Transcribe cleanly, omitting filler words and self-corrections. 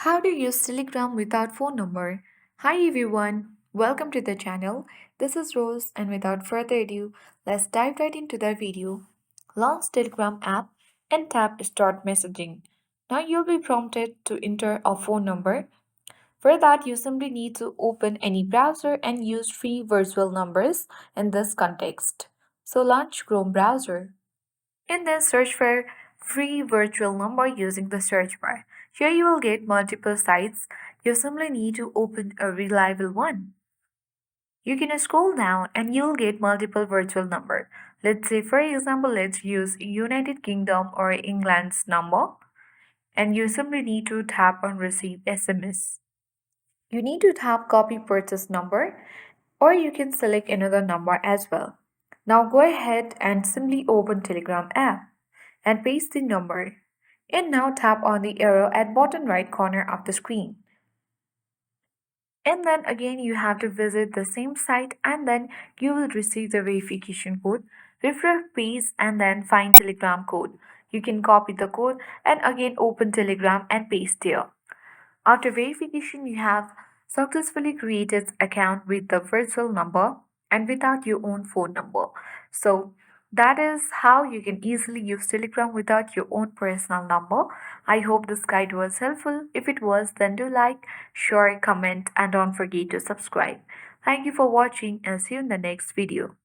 How to use Telegram without phone number? Hi everyone, welcome to the channel. This is Rose and without further ado, let's dive right into the video. Launch Telegram app and tap Start Messaging. Now you'll be prompted to enter a phone number. For that, you simply need to open any browser and use free virtual numbers in this context. So launch Chrome browser and then search for free virtual number using the search bar. Here you will get multiple sites. You simply need to open a reliable one. You can scroll down and you'll get multiple virtual number. Let's say for example, let's use United Kingdom or England's number and you simply need to tap on receive SMS. You need to tap copy purchase number or you can select another number as well. Now go ahead and simply open Telegram app and paste the number. And now tap on the arrow at bottom right corner of the screen. And then again you have to visit the same site and then you will receive the verification code. Refresh page and then find Telegram code. You can copy the code and again open Telegram and paste there. After verification, you have successfully created account with the virtual number and without your own phone number. So that is how you can easily use Telegram without your own personal number. I hope this guide was helpful. If it was, then do like, share, comment, and don't forget to subscribe. Thank you for watching and see you in the next video.